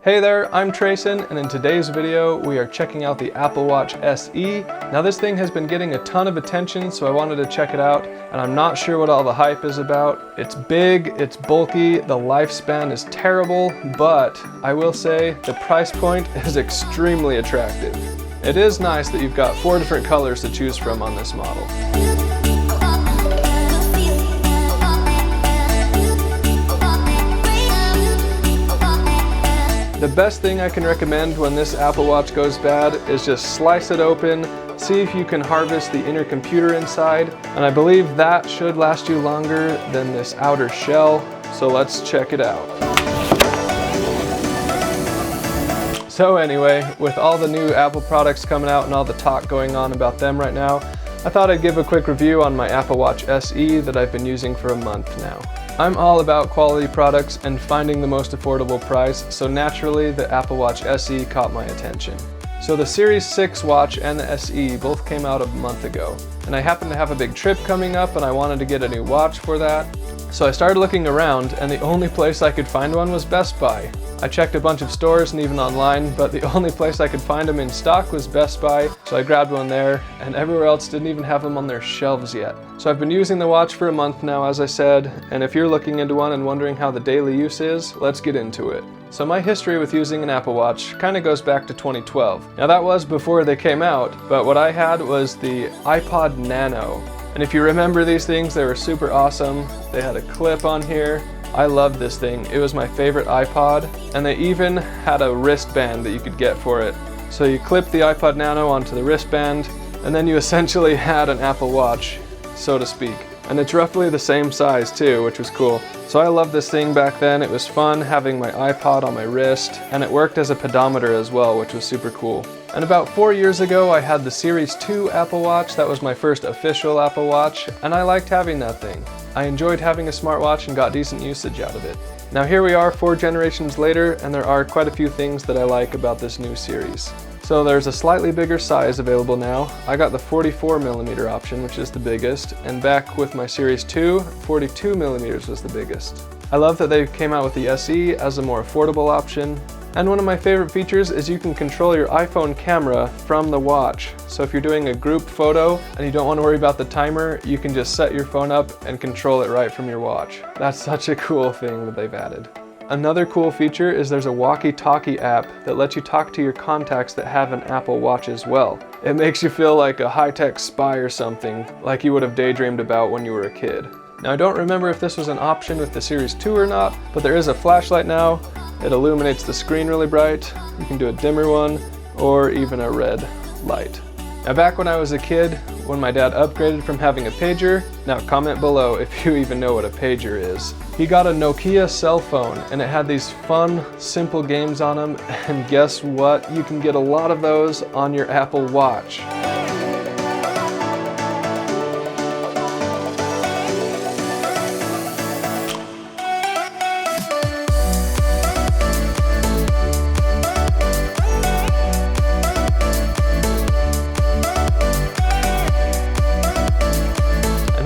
Hey there, I'm Trayson, and in today's video we are checking out the Apple Watch SE. Now this thing has been getting a ton of attention, so I wanted to check it out, and I'm not sure what all the hype is about. It's big, it's bulky, the lifespan is terrible, but I will say the price point is extremely attractive. It is nice that you've got 4 different colors to choose from on this model. The best thing I can recommend when this Apple Watch goes bad is just slice it open, see if you can harvest the inner computer inside, and I believe that should last you longer than this outer shell, so let's check it out. So anyway, with all the new Apple products coming out and all the talk going on about them right now, I thought I'd give a quick review on my Apple Watch SE that I've been using for a month now. I'm all about quality products and finding the most affordable price, so naturally the Apple Watch SE caught my attention. So the Series 6 watch and the SE both came out a month ago, and I happened to have a big trip coming up and I wanted to get a new watch for that. So I started looking around, and the only place I could find one was Best Buy. I checked a bunch of stores and even online, but the only place I could find them in stock was Best Buy, so I grabbed one there, and everywhere else didn't even have them on their shelves yet. So I've been using the watch for a month now, as I said, and if you're looking into one and wondering how the daily use is, let's get into it. So my history with using an Apple Watch kind of goes back to 2012. Now that was before they came out, but what I had was the iPod Nano. And if you remember these things, they were super awesome. They had a clip on here. I loved this thing. It was my favorite iPod, and they even had a wristband that you could get for it. So you clip the iPod Nano onto the wristband, and then you essentially had an Apple Watch, so to speak. And it's roughly the same size too, which was cool. So I loved this thing back then. It was fun having my iPod on my wrist, and it worked as a pedometer as well, which was super cool. And about 4 years ago, I had the Series 2 Apple Watch. That was my first official Apple Watch, and I liked having that thing. I enjoyed having a smartwatch and got decent usage out of it. Now here we are 4 generations later, and there are quite a few things that I like about this new series. So there's a slightly bigger size available now. I got the 44mm option, which is the biggest, and back with my Series 2, 42mm was the biggest. I love that they came out with the SE as a more affordable option. And one of my favorite features is you can control your iPhone camera from the watch. So if you're doing a group photo and you don't want to worry about the timer, you can just set your phone up and control it right from your watch. That's such a cool thing that they've added. Another cool feature is there's a walkie-talkie app that lets you talk to your contacts that have an Apple Watch as well. It makes you feel like a high-tech spy or something, like you would have daydreamed about when you were a kid. Now I don't remember if this was an option with the Series 2 or not, but there is a flashlight now. It illuminates the screen really bright. You can do a dimmer one or even a red light. Now back when I was a kid, when my dad upgraded from having a pager, now comment below if you even know what a pager is. He got a Nokia cell phone, and it had these fun, simple games on them, and guess what? You can get a lot of those on your Apple Watch.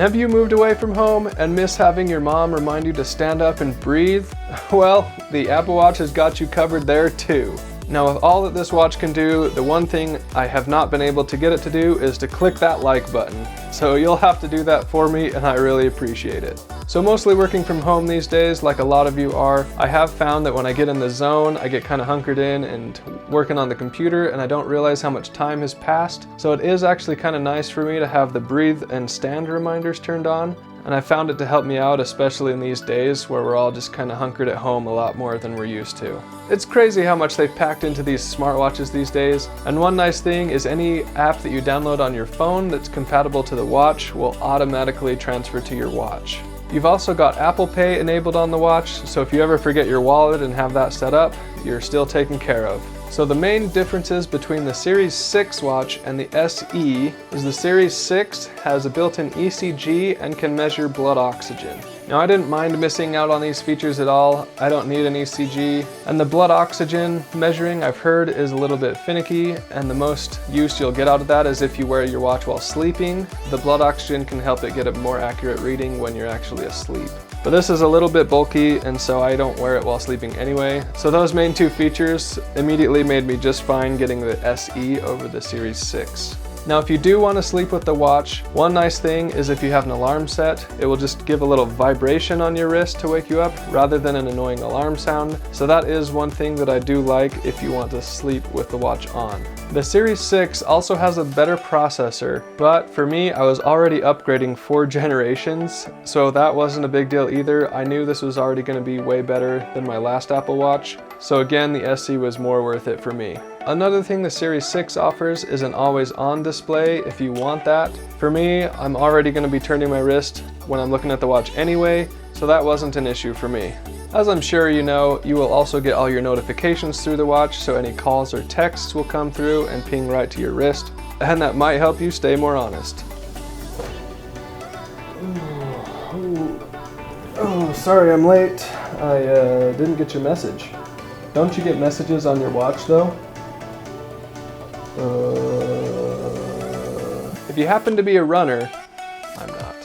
Have you moved away from home and miss having your mom remind you to stand up and breathe? Well, the Apple Watch has got you covered there too. Now with all that this watch can do, the one thing I have not been able to get it to do is to click that like button. So you'll have to do that for me, and I really appreciate it. So mostly working from home these days, like a lot of you are, I have found that when I get in the zone, I get kind of hunkered in and working on the computer, and I don't realize how much time has passed. So it is actually kind of nice for me to have the breathe and stand reminders turned on. And I found it to help me out, especially in these days where we're all just kind of hunkered at home a lot more than we're used to. It's crazy how much they've packed into these smartwatches these days. And one nice thing is any app that you download on your phone that's compatible to the watch will automatically transfer to your watch. You've also got Apple Pay enabled on the watch, so if you ever forget your wallet and have that set up, you're still taken care of. So the main differences between the Series 6 watch and the SE is the Series 6 has a built-in ECG and can measure blood oxygen. Now I didn't mind missing out on these features at all. I don't need an ECG. And the blood oxygen measuring, I've heard, is a little bit finicky, and the most use you'll get out of that is if you wear your watch while sleeping. The blood oxygen can help it get a more accurate reading when you're actually asleep. but this is a little bit bulky and so I don't wear it while sleeping anyway. So those main two features immediately made me just fine getting the SE over the Series 6. Now if you do want to sleep with the watch, one nice thing is if you have an alarm set, it will just give a little vibration on your wrist to wake you up rather than an annoying alarm sound. So that is one thing that I do like if you want to sleep with the watch on. The Series 6 also has a better processor, but for me, I was already upgrading 4 generations, so that wasn't a big deal either. I knew this was already going to be way better than my last Apple Watch, so again, the SE was more worth it for me. Another thing the Series 6 offers is an always-on display if you want that. For me, I'm already going to be turning my wrist when I'm looking at the watch anyway, so that wasn't an issue for me. As I'm sure you know, you will also get all your notifications through the watch, so any calls or texts will come through and ping right to your wrist, and that might help you stay more honest. Oh, sorry I'm late. I didn't get your message. Don't you get messages on your watch though? If you happen to be a runner, I'm not.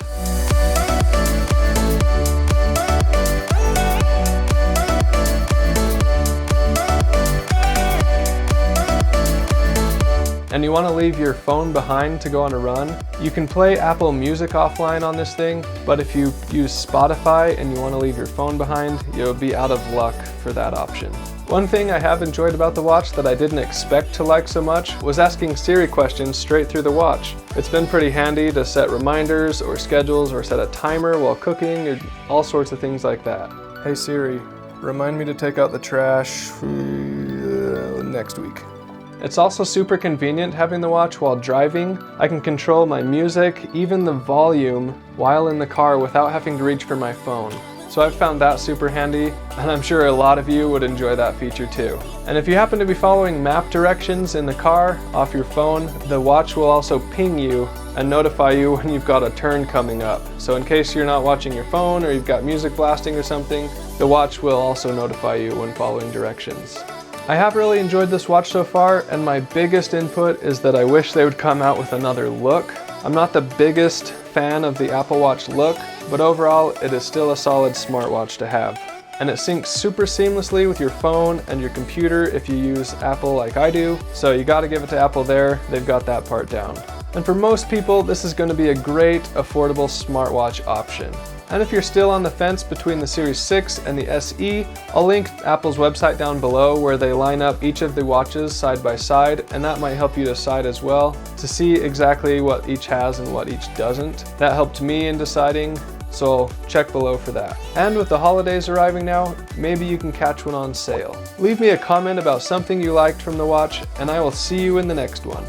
And you want to leave your phone behind to go on a run, you can play Apple Music offline on this thing, but if you use Spotify and you want to leave your phone behind, you'll be out of luck for that option. One thing I have enjoyed about the watch that I didn't expect to like so much was asking Siri questions straight through the watch. It's been pretty handy to set reminders or schedules or set a timer while cooking or all sorts of things like that. Hey Siri, remind me to take out the trash next week. It's also super convenient having the watch while driving. I can control my music, even the volume, while in the car without having to reach for my phone. So I've found that super handy, and I'm sure a lot of you would enjoy that feature too. And if you happen to be following map directions in the car off your phone, the watch will also ping you and notify you when you've got a turn coming up. So in case you're not watching your phone or you've got music blasting or something, the watch will also notify you when following directions. I have really enjoyed this watch so far, and my biggest input is that I wish they would come out with another look. I'm not the biggest fan of the Apple Watch look, but overall it is still a solid smartwatch to have. And it syncs super seamlessly with your phone and your computer if you use Apple like I do, so you gotta give it to Apple there, they've got that part down. And for most people, this is going to be a great, affordable smartwatch option. And if you're still on the fence between the Series 6 and the SE, I'll link Apple's website down below where they line up each of the watches side by side, and that might help you decide as well to see exactly what each has and what each doesn't. That helped me in deciding, so check below for that. And with the holidays arriving now, maybe you can catch one on sale. Leave me a comment about something you liked from the watch, and I will see you in the next one.